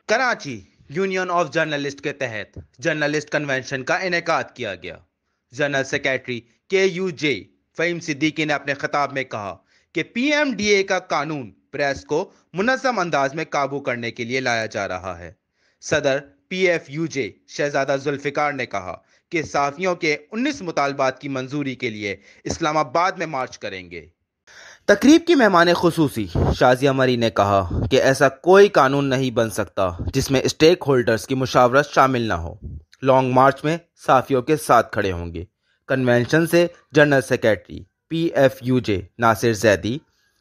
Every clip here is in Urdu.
کراچی یونین آف جرنلسٹ کے تحت جرنلسٹ کنونشن کا انعقاد کیا گیا۔ General secretary KUJ Fahim Siddiqui نے اپنے خطاب میں کہا کہ PMDA کا قانون پریس کو منظم انداز میں قابو کرنے کے لیے لایا جا رہا ہے۔ صدر PFUJ شہزادہ ذوالفقار نے کہا کہ صحافیوں کے 19 مطالبات کی منظوری کے لیے اسلام آباد میں مارچ کریں گے۔ تقریب کی مہمان خصوصی شازیہ مری نے کہا کہ ایسا کوئی قانون نہیں بن سکتا جس میں اسٹیک ہولڈرز کی مشاورت شامل نہ ہو۔ لانگ مارچ میں صحافیوں کے ساتھ کھڑے ہوں گے۔ کنونشن سے جنرل سیکریٹری PFUJ ناصر زیدی،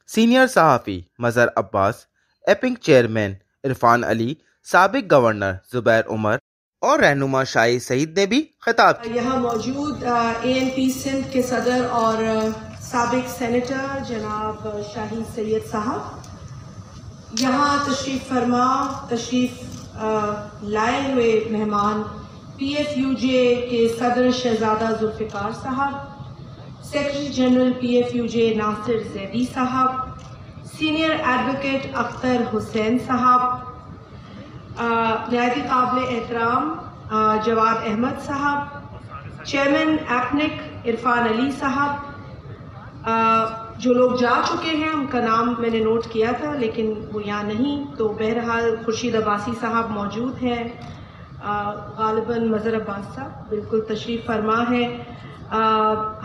سینئر صحافی مظہر عباس، ایپنگ چیئرمین عرفان علی، سابق گورنر زبیر عمر اور رہنما شاہی سعید نے بھی خطاب کیا۔ یہاں موجود ANP سندھ کے صدر اور سابق سینیٹر جناب شاہی سید صاحب، یہاں تشریف لائے ہوئے مہمان PFUJ کے صدر شہزادہ ذوالفقار صاحب، سیکرٹری جنرل PFUJ ناصر زیدی صاحب، سینئر ایڈوکیٹ اختر حسین صاحب، نہایت قابل احترام جواد احمد صاحب، چیئرمین ایپنک عرفان علی صاحب، جو لوگ جا چکے ہیں ان کا نام میں نے نوٹ کیا تھا لیکن وہ یہاں نہیں، تو بہرحال خورشید عباسی صاحب موجود ہیں، غالباً مظہر عباس صاحب بالکل تشریف فرما ہے،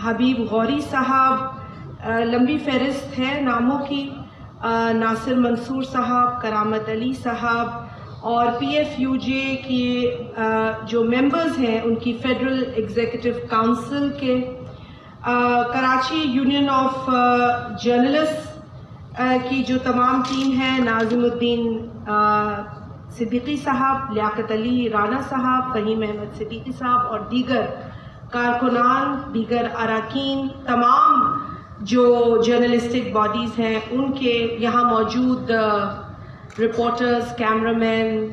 حبیب غوری صاحب، لمبی فہرست ہے ناموں کی، ناصر منصور صاحب، کرامت علی صاحب، اور PFUJ کی جو ممبرز ہیں ان کی فیڈرل ایگزیکٹو کونسل کے، کراچی یونین آف جرنلسٹ کی جو تمام ٹیم ہے، ناظم الدین صدیقی صاحب، لیاقت علی رانا صاحب، فہیم احمد صدیقی صاحب اور دیگر کارکنان، دیگر اراکین، تمام جو جرنلسٹک باڈیز ہیں ان کے، یہاں موجود رپورٹرز، کیمرامین،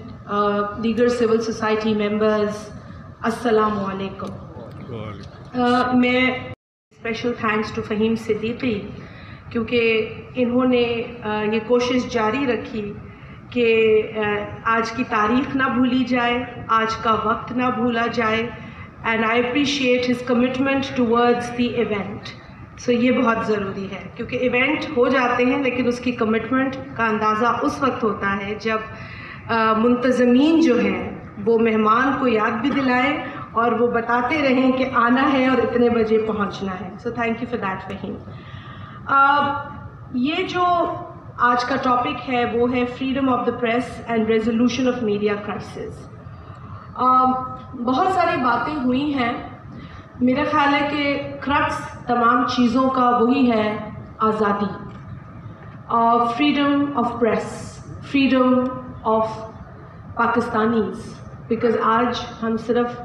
دیگر سول سوسائٹی ممبرز، السلام علیکم۔ میں special thanks to Fahim Siddiqui کیونکہ انہوں نے یہ کوشش جاری رکھی کہ آج کی تاریخ نہ بھولی جائے، آج کا وقت نہ بھولا جائے، and I appreciate his commitment towards the event. So یہ بہت ضروری ہے کیونکہ ایونٹ ہو جاتے ہیں لیکن اس کی کمٹمنٹ کا اندازہ اس وقت ہوتا ہے جب منتظمین جو ہیں وہ مہمان کو یاد بھی دلائیں اور وہ بتاتے رہیں کہ آنا ہے اور اتنے بجے پہنچنا ہے۔ So thank you for that Fahim. یہ جو آج کا ٹاپک ہے وہ ہے freedom of the press and resolution of media crisis. بہت ساری باتیں ہوئی ہیں، میرا خیال ہے کہ کرکس تمام چیزوں کا وہی ہے، آزادی، freedom of press, freedom of Pakistanis, because آج ہم صرف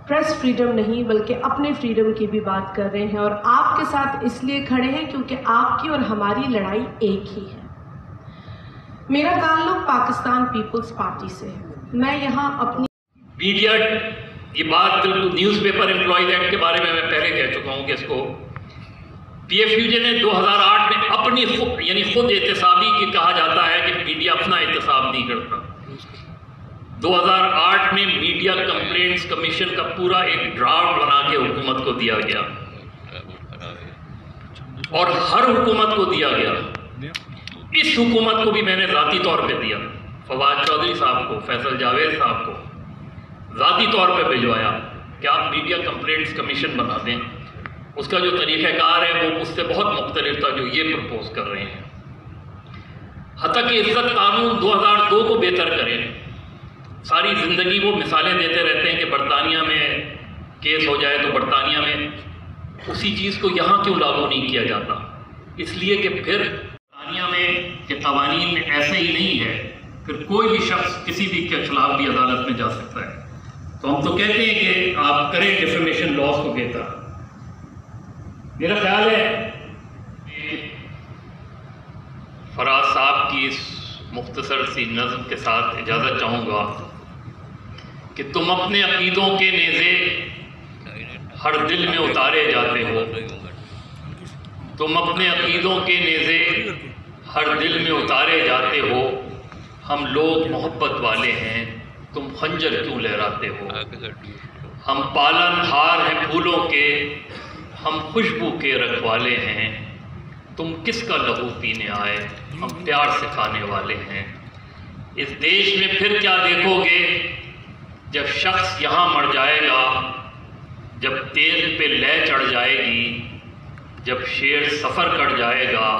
پریس فریڈم نہیں بلکہ اپنے فریڈم کی بھی بات کر رہے ہیں، اور آپ کے ساتھ اس لیے کھڑے ہیں کیونکہ آپ کی اور ہماری لڑائی ایک ہی ہے۔ میرا تعلق پاکستان پیپلز پارٹی سے ہے۔ میں یہاں اپنی میڈیا یہ بات نیوز پیپر امپلائیز ایکٹ کے بارے میں پہلے کہہ چکا ہوں کہ اس کو PFUJ نے 2008 میں اپنی خود احتسابی کی کہا جاتا ہے کہ میڈیا اپنا احتساب نہیں کرتا۔ 2008 میں میڈیا کمپلینٹس کمیشن کا پورا ایک ڈرافٹ بنا کے حکومت کو دیا گیا اور ہر حکومت کو دیا گیا۔ اس حکومت کو بھی میں نے ذاتی طور پہ دیا، فواد چودھری صاحب کو، فیصل جاوید صاحب کو ذاتی طور پہ بھجوایا کہ آپ میڈیا کمپلینٹس کمیشن بنا دیں۔ اس کا جو طریقہ کار ہے وہ اس سے بہت مختلف تھا جو یہ پرپوز کر رہے ہیں۔ حتیٰ کہ عزت قانون 2002 کو بہتر کریں۔ ساری زندگی وہ مثالیں دیتے رہتے ہیں کہ برطانیہ میں کیس ہو جائے تو برطانیہ میں، اسی چیز کو یہاں کیوں لاگو نہیں کیا جاتا؟ اس لیے کہ پھر برطانیہ میں کہ قوانین میں ایسے ہی نہیں ہے، پھر کوئی بھی شخص کسی بھی کے خلاف بھی عدالت میں جا سکتا ہے۔ تو ہم تو کہتے ہیں کہ آپ کریں ڈیفیمیشن لاز کو بہتر۔ میرا خیال ہے کہ فراز صاحب کی اس مختصر سی نظم کے ساتھ اجازت چاہوں گا کہ تم اپنے عقیدوں کے نیزے ہر دل میں اتارے جاتے ہو، تم اپنے عقیدوں کے نیزے ہر دل میں اتارے جاتے ہو، ہم لوگ محبت والے ہیں، تم خنجر کیوں لہراتے ہو؟ ہم پالن ہار ہیں پھولوں کے، ہم خوشبو کے رکھوالے ہیں، تم کس کا لہو پینے آئے؟ ہم پیار سکھانے والے ہیں۔ اس دیش میں پھر کیا دیکھو گے جب شخص یہاں مر جائے گا، جب تیغ پہ لے چڑھ جائے گی، جب شیر سفر کٹ جائے گا،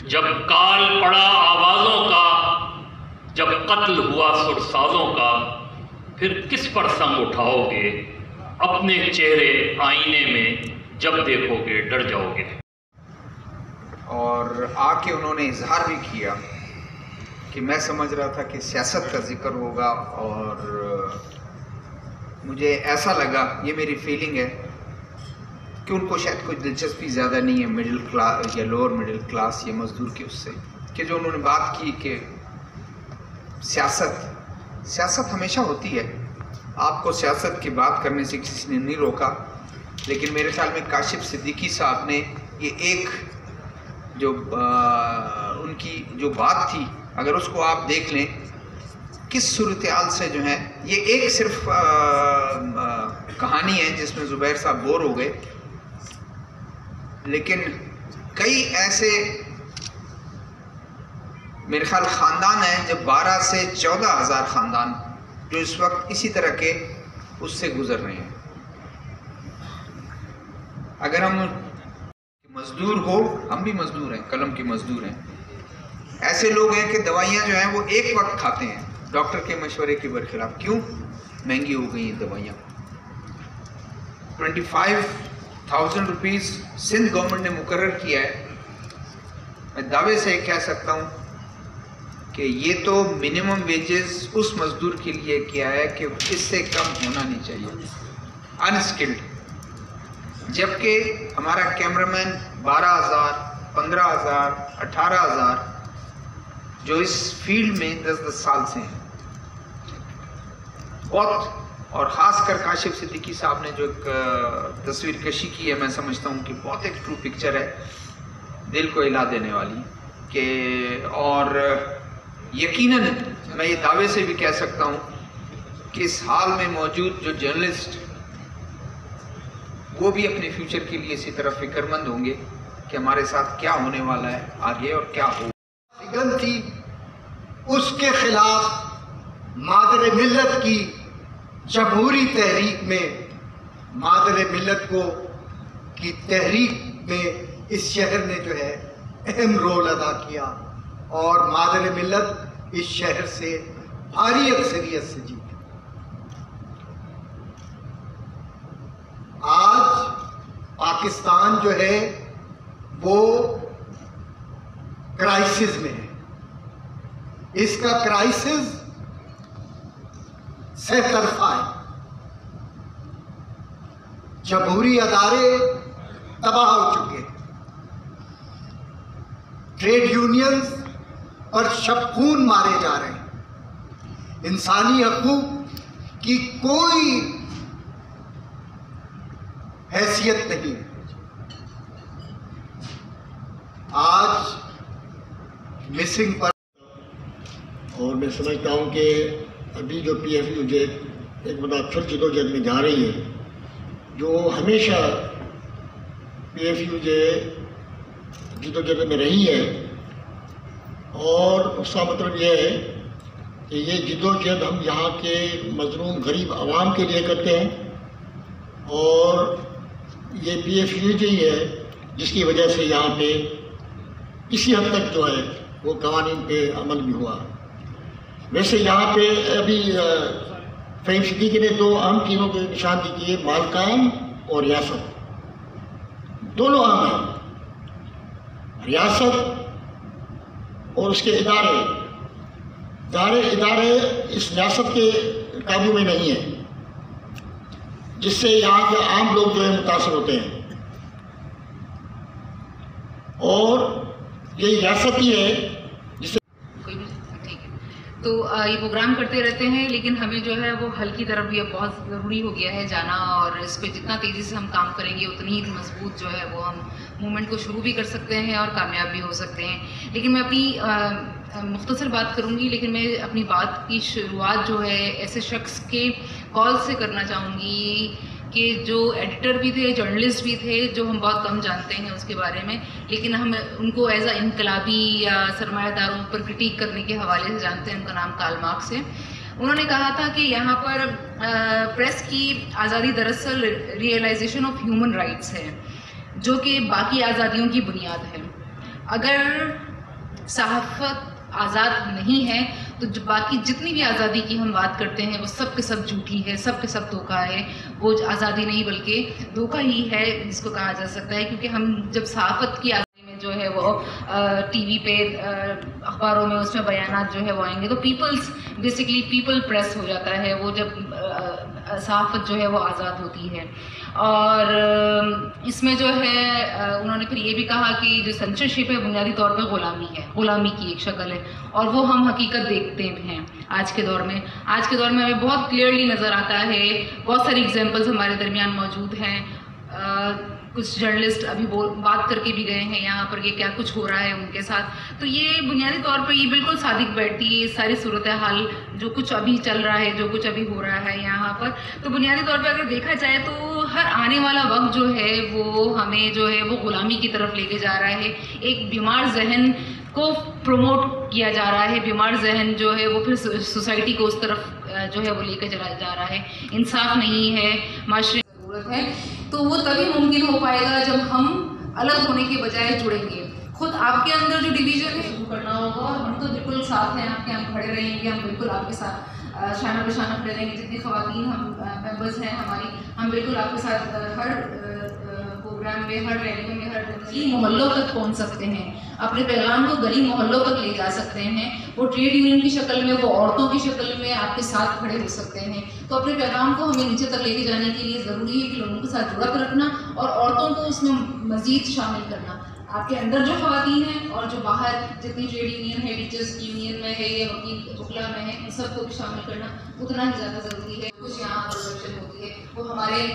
جب کال پڑا آوازوں کا، جب قتل ہوا سرسازوں کا، پھر کس پر سنگ اٹھاؤ گے؟ اپنے چہرے آئینے میں جب دیکھو گے ڈر جاؤ گے۔ اور آ کے انہوں نے اظہار بھی کیا کہ میں سمجھ رہا تھا کہ سیاست کا ذکر ہوگا، اور مجھے ایسا لگا، یہ میری فیلنگ ہے کہ ان کو شاید کوئی دلچسپی زیادہ نہیں ہے مڈل کلاس یا لوور مڈل کلاس یا مزدور کی، اس سے کہ جو انہوں نے بات کی کہ سیاست ہمیشہ ہوتی ہے، آپ کو سیاست کی بات کرنے سے کسی نے نہیں روکا، لیکن میرے خیال میں کاشف صدیقی صاحب نے یہ ایک جو ان کی جو بات تھی، اگر اس کو آپ دیکھ لیں کس صورتحال سے جو ہے، یہ ایک صرف کہانی ہے جس میں زبیر صاحب بور ہو گئے، لیکن کئی ایسے میرے خیال خاندان ہیں جب 12 سے 14,000 خاندان جو اس وقت اسی طرح کے اس سے گزر رہے ہیں۔ اگر ہم مزدور ہو، ہم بھی مزدور ہیں، قلم کے مزدور ہیں، ایسے لوگ ہیں کہ دوائیاں جو ہیں وہ ایک وقت کھاتے ہیں ڈاکٹر کے مشورے کے برخلاف۔ کیوں؟ مہنگی ہو گئی ہیں دوائیاں۔ 25,000 روپیز سندھ گورنمنٹ نے مقرر کیا ہے۔ میں دعوے سے کہہ سکتا ہوں کہ یہ تو منیمم ویجز اس مزدور کے لیے کیا ہے کہ اس سے کم ہونا نہیں چاہیے، انسکلڈ، جبکہ ہمارا کیمرامین 12,000 15,000 18,000 جو اس فیلڈ میں 10 سال سے ہیں بہت، اور خاص کر کاشف صدیقی صاحب نے جو ایک تصویر کشی کی ہے، میں سمجھتا ہوں کہ بہت ایک ٹرو پکچر ہے، دل کو ہلا دینے والی کہ، اور یقیناً میں یہ دعوے سے بھی کہہ سکتا ہوں کہ اس حال میں موجود جو جرنلسٹ وہ بھی اپنے فیوچر کے لیے اسی طرح فکر مند ہوں گے کہ ہمارے ساتھ کیا ہونے والا ہے آگے اور کیا ہو۔ فکر تھی اس کے خلاف مادر ملت کی جمہوری تحریک میں، مادر ملت کو کی تحریک میں اس شہر نے جو ہے اہم رول ادا کیا، اور مادر ملت اس شہر سے بھاری اکثریت سے جیتی۔ آج پاکستان جو ہے وہ کرائسس میں ہے۔ اس کا کرائسس سے طرفہ ہے، جمہوری ادارے تباہ ہو چکے، ٹریڈ یونینز پر شب خون مارے جا رہے ہیں، انسانی حقوق کی کوئی حیثیت نہیں ہے۔ آج مسنگ پر، اور میں سمجھتا ہوں کہ ابھی جو پی ایف یو جے ایک بڑا پھر جدوجہد میں جا رہی ہے، جو ہمیشہ پی ایف یو جے جدوجہد میں رہی ہے، اور اس کا مطلب یہ ہے کہ یہ جدوجہد ہم یہاں کے مظلوم غریب عوام کے لیے کرتے ہیں، اور یہ پی ایف یو جے ہی ہے جس کی وجہ سے یہاں پہ کسی حد تک جو ہے وہ قوانین پہ عمل بھی ہوا۔ ویسے یہاں پہ ابھی فہیم صدیقی نے 2 اہم چیزوں کی نشاندہی کی ہے، مالکان اور ریاست، دونوں اہم ہیں۔ ریاست اور اس کے ادارے اس ریاست کے قابو میں نہیں ہیں، جس سے یہاں کے عام لوگ جو ہے متاثر ہوتے ہیں، اور یہ ریاست ہی ہے جس سے تو یہ پروگرام کرتے رہتے ہیں، لیکن ہمیں جو ہے وہ حل کی طرف بھی اب بہت ضروری ہو گیا ہے جانا، اور اس پہ جتنا تیزی سے ہم کام کریں گے اتنی ہی مضبوط جو ہے وہ ہم موومنٹ کو شروع بھی کر سکتے ہیں اور کامیاب بھی ہو سکتے ہیں۔ لیکن میں اپنی مختصر بات کروں گی، لیکن میں اپنی بات کی شروعات جو ہے ایسے شخص کے کال سے کرنا چاہوں گی کہ جو ایڈیٹر بھی تھے، جرنلسٹ بھی تھے، جو ہم بہت کم جانتے ہیں اس کے بارے میں، لیکن ہم ان کو ایز اے انقلابی یا سرمایہ داروں پر کرٹیک کرنے کے حوالے سے جانتے ہیں۔ ان کا نام کارل مارکس ہے۔ انہوں نے کہا تھا کہ یہاں پر پریس کی آزادی دراصل ریئلائزیشن آف ہیومن رائٹس ہے، جو کہ باقی آزادیوں کی بنیاد ہے۔ اگر صحافت آزاد نہیں ہے تو باقی جتنی بھی آزادی کی ہم بات کرتے ہیں وہ سب کے سب جھوٹی ہے، سب کے سب دھوکہ ہے۔ وہ آزادی نہیں بلکہ دھوکہ ہی ہے جس کو کہا جا سکتا ہے، کیونکہ ہم جب صحافت کی آزادی میں جو ہے وہ ٹی وی پہ، اخباروں میں اس میں بیانات جو ہے وہ آئیں گے تو بیسیکلی پیپل پریس ہو جاتا ہے وہ جب صحافت جو ہے وہ آزاد ہوتی ہے۔ اور اس میں جو ہے انہوں نے پھر یہ بھی کہا کہ جو سینسرشپ ہے بنیادی طور پہ غلامی ہے، غلامی کی ایک شکل ہے، اور وہ ہم حقیقت دیکھتے ہیں آج کے دور میں۔ آج کے دور میں ہمیں بہت کلیئرلی نظر آتا ہے، بہت ساری ایگزامپلز ہمارے درمیان موجود ہیں۔ کچھ جرنلسٹ ابھی بات کر کے بھی گئے ہیں یہاں پر کہ کیا کچھ ہو رہا ہے ان کے ساتھ، تو یہ بنیادی طور پر یہ بالکل صادق بیٹھتی ہے یہ ساری صورتحال جو کچھ ابھی چل رہا ہے، جو کچھ ابھی ہو رہا ہے یہاں پر۔ تو بنیادی طور پہ اگر دیکھا جائے تو ہر آنے والا وقت جو ہے وہ ہمیں جو ہے وہ غلامی کی طرف لے کے جا رہا ہے۔ ایک بیمار ذہن کو پروموٹ کیا جا رہا ہے، بیمار ذہن جو ہے وہ پھر سوسائٹی کو اس طرف جو ہے وہ لے کے چلا جا رہا ہے۔ انصاف نہیں ہے، معاشرے کی ضرورت ہے، تو وہ تبھی ممکن ہو پائے گا جب ہم الگ ہونے کے بجائے جڑیں گے۔ خود آپ کے اندر جو ڈویژن ہے شروع کرنا ہوگا، اور ہم تو بالکل ساتھ ہیں آپ کے، ہم کھڑے رہیں گے، ہم بالکل آپ کے ساتھ شانہ بہ شانہ کھڑے رہیں گے۔ جتنی خواتین ہم ممبرز ہیں ہماری، ہم بالکل آپ کے ساتھ ہر پروگرام میں، ہر ریلیوں میں، ہر گلی محلوں تک پہنچ سکتے ہیں، اپنے پیغام کو گلی محلوں تک لے جا سکتے ہیں۔ وہ ٹریڈ یونین کی شکل میں، وہ عورتوں کی شکل میں آپ کے ساتھ کھڑے ہو سکتے ہیں۔ تو اپنے پیغام کو ہمیں نیچے تک لے کے جانے کے لیے ضروری ہے کہ لوگوں کے ساتھ جڑا کر رکھنا اور عورتوں کو اس میں مزید شامل کرنا۔ آپ کے اندر جو خواتین ہیں اور جو باہر جتنی ٹریڈ یونین ہے، ٹیچرس کی یونین میں ہے یا وکیل وکلا میں ہے، ان سب کو بھی شامل کرنا اتنا ہی زیادہ ضروری ہے۔ کچھ یہاں پروڈکشن ہوتی ہے وہ ہمارے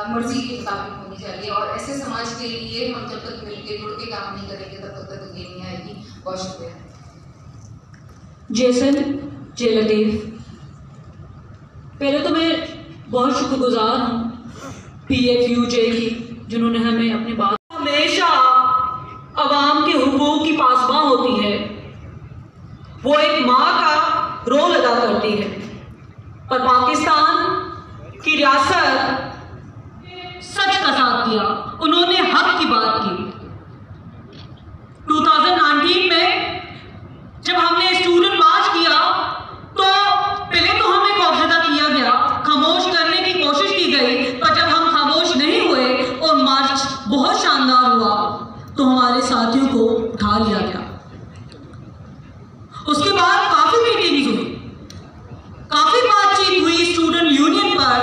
مرضی کے مطابق ہونی چاہیے، اور ایسے سماج کے لیے ہم جب تک مل کے جڑ کے کام نہیں کریں گے تب تک تبدیلی نہیں آئے گی۔ بہت شکریہ۔ جیسن جے لطیف، پہلے تو میں بہت شکر گزار ہوں PFUJ کی، جنہوں نے ہمیں اپنی بات ہمیشہ عوام کے حقوق کی پاسباں ہوتی ہے، وہ ایک ماں کا رول ادا کرتی ہے، اور پاکستان کی ریاست سچ کا ساتھ دیا، انہوں نے حق کی بات کی۔ 2019 میں جب ہم نے اسٹوڈنٹ مارچ کیا تو پہلے تو ہمیں خوفزدہ کیا گیا، خاموش کرنے کی کوشش کی گئی، پر جب ہم خاموش نہیں ہوئے اور مارچ بہت شاندار ہوا تو ہمارے ساتھیوں کو اٹھا لیا گیا۔ اس کے بعد کافی میٹنگز ہوئی، کافی بات چیت ہوئی اسٹوڈنٹ یونین پر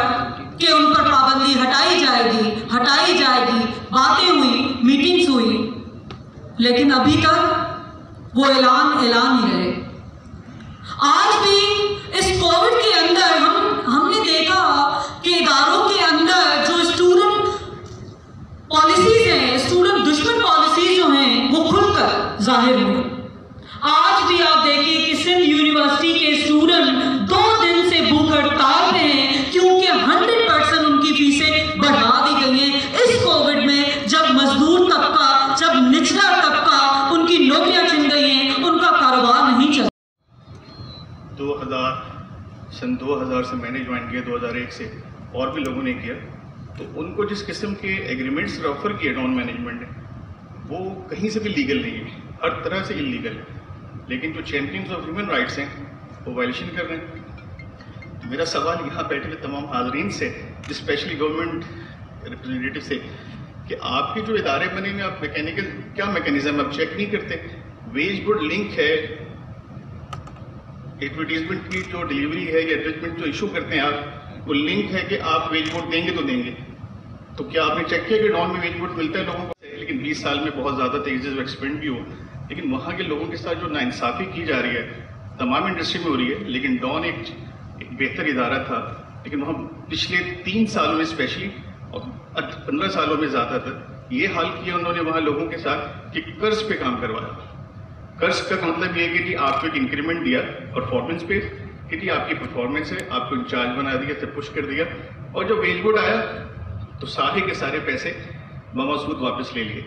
کہ ان پر پابندی ہٹائی جائے گی، باتیں ہوئی، میٹنگز ہوئی، لیکن ابھی تک وہ اعلان ہی رہے۔ آج بھی اس کووڈ کے اندر ہم نے دیکھا کہ اداروں کے اندر جو اسٹوڈنٹ پالیسیز ہیں، اسٹوڈنٹ دشمن پالیسیز جو ہیں وہ کھل کر ظاہر ہوئی۔ آج بھی آپ دیکھیے کہ سندھ یونیورسٹی کے اسٹوڈنٹ 2 دن سے بھوک ہڑتال پہ ہیں کیونکہ 100% ان کی فیسیں بڑھا دی گئی ہیں۔ اس کووڈ میں جب مزدور طبقہ، جب نچلا طبقہ، ان کی نوکریاں چھن گئی ہیں، ان کا کاروبار نہیں چل۔ 2000 سے میں نے جوائن کیا، 2001 سے اور بھی لوگوں نے کیا، تو ان کو جس قسم کے ایگریمنٹس آفر کیے ٹاؤن مینجمنٹ نے وہ کہیں سے بھی لیگل نہیں ہے، ہر طرح سے انلیگل ہے، لیکن جو چیمپئنز آف ہیومن رائٹس ہیں وہ وائلیشن کر رہے ہیں۔ میرا سوال یہاں بیٹھے ہوئے تمام حاضرین سے، اسپیشلی گورنمنٹ ریپرزینٹیٹو سے، کہ آپ کے جو ادارے بنے ہوئے آپ میکینیکل کیا میکینزم آپ چیک نہیں کرتے؟ ویج بورڈ لنک ہے، ایڈورٹیزمنٹ کی جو ڈیلیوری ہے یا ایڈورٹیزمنٹ جو ایشو کرتے ہیں آپ، وہ لنک ہے کہ آپ ویج بورڈ دیں گے تو دیں گے، تو کیا آپ نے چیک کیا کہ ڈاؤن میں ویج بورڈ ملتا ہے لوگوں کو؟ لیکن 20 سال میں بہت زیادہ تیزی سے ایکسپینڈ بھی ہو، لیکن وہاں کے لوگوں کے ساتھ جو ناانصافی کی جا رہی ہے تمام انڈسٹری میں ہو رہی ہے، لیکن ڈان ایک بہتر ادارہ تھا، لیکن وہاں پچھلے 3 سالوں میں اسپیشلی اور 15 سالوں میں زیادہ تر یہ حال کیا انہوں نے وہاں لوگوں کے ساتھ کہ قرض پہ کام کروایا. قرض کا مطلب یہ ہے کہ جی آپ کو ایک انکریمنٹ دیا پرفارمنس پہ کہ جی آپ کی پرفارمنس ہے، آپ کو انچارج بنا دیا، سے پش کر دیا، اور جو ویج بورڈ آیا تو سارے کے سارے پیسے بمثبوت واپس لے لیے.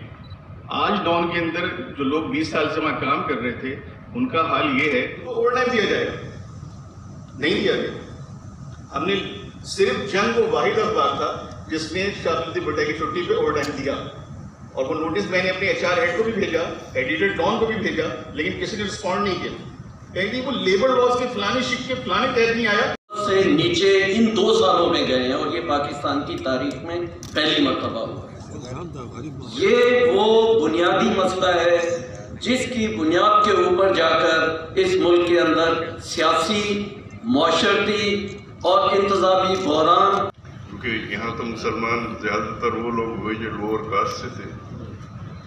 آج ڈان کے اندر جو لوگ 20 سال سے وہاں کام کر رہے تھے ان کا حال یہ ہے کہ اوور ٹائم دیا جائے گا، نہیں دیا گیا. ہم نے صرف جنگ وہ واحد اخبار تھا جس نے شاہد بٹے کی چھٹی پہ اوور ٹائم دیا، اور وہ نوٹس میں نے اپنے HR ہیڈ کو بھی بھیجا، ایڈیٹر ڈان کو بھی بھیجا، لیکن کسی نے رسپونڈ نہیں کیا. کہیں وہ لیبر لاز کے فلانے شک کے فلانے تحت نہیں آیا سے نیچے ان 2 سالوں میں گئے ہیں، اور یہ پاکستان کی تاریخ میں پہلی مرتبہ ہوا. یہ وہ بنیادی مسئلہ ہے جس کی بنیاد کے اوپر جا کر اس ملک کے اندر سیاسی، معاشرتی اور انتظامی بحران. کیونکہ یہاں تو مسلمان زیادہ تر وہ لوگ ہوئے جو لوور کاسٹ سے تھے،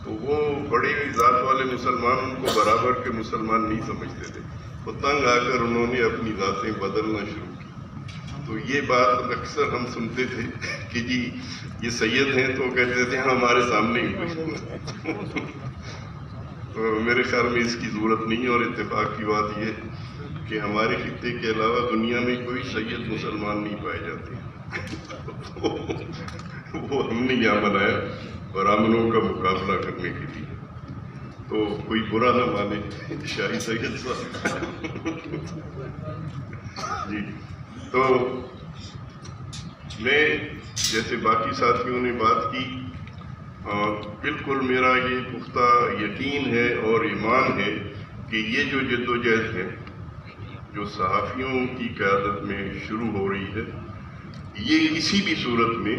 تو وہ بڑی ذات والے مسلمان ان کو برابر کے مسلمان نہیں سمجھتے تھے. وہ تنگ آ کر انہوں نے اپنی ذاتیں بدلنا شروع کی. تو یہ بات اکثر ہم سنتے تھے کہ جی یہ سید ہیں، تو کہتے تھے ہمارے سامنے ہی ہوئے. تو میرے خیال میں اس کی ضرورت نہیں، اور اتفاق کی بات یہ کہ ہمارے خطے کے علاوہ دنیا میں کوئی سید مسلمان نہیں پائے جاتے. وہ ہم نے یہاں بنایا برہمنوں کا مقابلہ کرنے کے لیے. تو کوئی برا نہ مانے شاہی سید صاحب. جی تو میں جیسے باقی ساتھیوں نے بات کی، بالکل میرا یہ پختہ یقین ہے اور ایمان ہے کہ یہ جو جدوجہد ہے جو صحافیوں کی قیادت میں شروع ہو رہی ہے، یہ کسی بھی صورت میں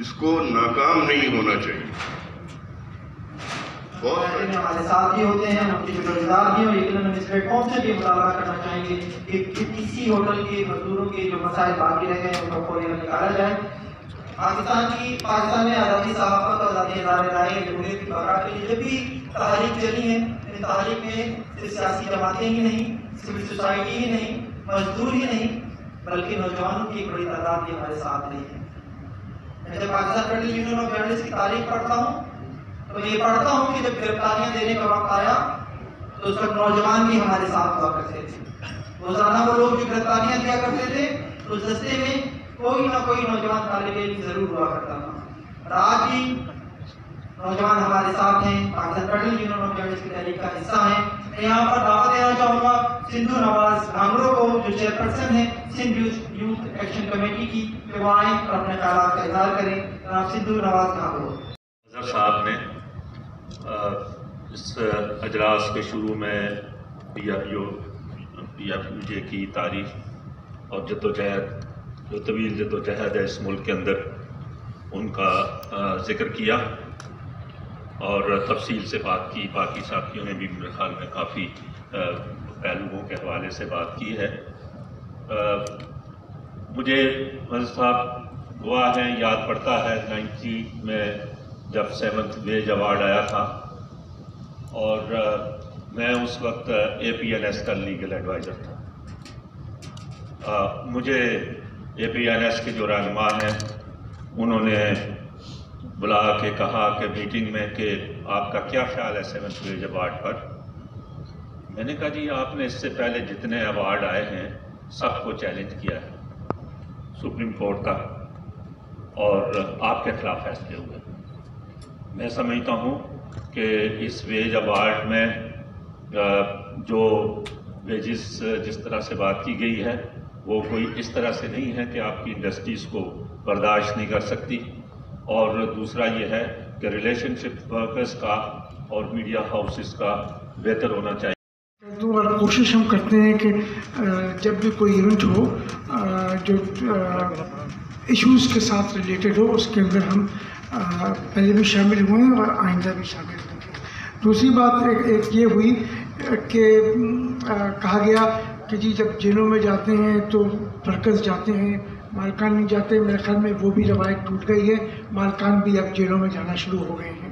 اس کو ناکام نہیں ہونا چاہیے. ہمارے ساتھ بھی ہوتے ہیں، ہم کے شکر گزار بھی ہوں، لیکن ہم اس پلیٹ فارم سے بھی مطالبہ کرنا چاہیں گے کہ کسی ہوٹل کے مزدوروں کے جو مسائل باقی رہ گئے ہیں ان کو فوری نکالا جائے. پاکستان میں آزادی صحافت اور آزادی ادارے رائے جمہوریت کی بقا کے لیے جب بھی تحریک چلی ہے، تحریک میں صرف سیاسی جماعتیں ہی نہیں، سول سوسائٹی ہی نہیں، مزدور ہی نہیں، بلکہ نوجوانوں کی ایک بڑی تعداد بھی ہمارے ساتھ رہی ہے. میں جب Pakistan federal union of journalist کی تاریخ پڑھتا ہوں تو میں یہ پڑھتا ہوں کہ جب گرفتاریاں دینے کا وقت آیا تو اس وقت نوجوان بھی ہمارے ساتھ ہوا کرتے تھے. روزانہ وہ لوگ جو گرفتاریاں دیا کرتے تھے تو اس دستے میں کوئی نہ کوئی نوجوان طالب علم ضرور ہوا کرتا تھا. اور آج بھی نوجوان ہمارے ساتھ ہیں، Pakistan federal union of journalist کی تحریک کا حصہ ہیں. میں یہاں پر دعوت دینا چاہوں گا سندھو نواز گھانگرو کو، جو چیئرپرسن ہیں سندھ یوتھ ایکشن کمیٹی کی، کہ وہ آئیں اور اپنے خیالات کا اظہار کریں. جناب سندھو نواز گھانگرو صاحب نے اس اجلاس کے شروع میں پی ایف یو جے کی تاریخ اور جدوجہد، جو طویل جدوجہد ہے اس ملک کے اندر، ان کا ذکر کیا اور تفصیل سے بات کی. باقی ساتھیوں نے بھی میرے خیال میں کافی پہلوؤں کے حوالے سے بات کی ہے. مجھے مجلس صاحب گواہ ہیں، یاد پڑتا ہے 90 میں جب 7th ویج ایوارڈ آیا تھا، اور میں اس وقت APNS کا لیگل ایڈوائزر تھا. مجھے APNS کے جو رہنما ہیں انہوں نے بلا کے کہا کہ میٹنگ میں کہ آپ کا کیا خیال ہے 7th ویج ایوارڈ پر. میں نے کہا جی آپ نے اس سے پہلے جتنے ایوارڈ آئے ہیں سب کو چیلنج کیا ہے سپریم کورٹ تک، اور آپ کے خلاف فیصلے ہوئے. میں سمجھتا ہوں کہ اس ویج ایوارڈ میں جو ویجز جس طرح سے بات کی گئی ہے وہ کوئی اس طرح سے نہیں ہے کہ آپ کی انڈسٹریز کو برداشت نہیں کر سکتی. اور دوسرا یہ ہے کہ ریلیشن شپ ورکرز کا اور میڈیا ہاؤسز کا بہتر ہونا چاہیے. کوشش ہم کرتے ہیں کہ جب بھی کوئی ایونٹ ہو جو ایشوز کے ساتھ ریلیٹڈ ہو اس کے اندر ہم پہلے بھی شامل ہوئے ہیں اور آئندہ بھی شامل ہوں گے. دوسری بات ایک یہ ہوئی کہ کہا گیا کہ جی جب جیلوں میں جاتے ہیں تو ورکرز جاتے ہیں، مالکان نہیں جاتے. میرے خیال میں وہ بھی روایت ٹوٹ گئی ہے، مالکان بھی اب جیلوں میں جانا شروع ہو گئے ہیں.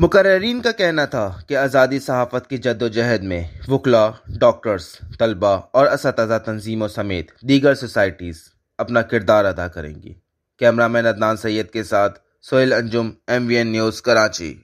مقررین کا کہنا تھا کہ آزادی صحافت کی جدوجہد میں وکلاء، ڈاکٹرز، طلباء اور اساتذہ تنظیموں سمیت دیگر سوسائٹیز اپنا کردار ادا کریں گی۔ کیمرہ مین عدنان سید کے ساتھ سہیل انجم، MVN نیوز، کراچی۔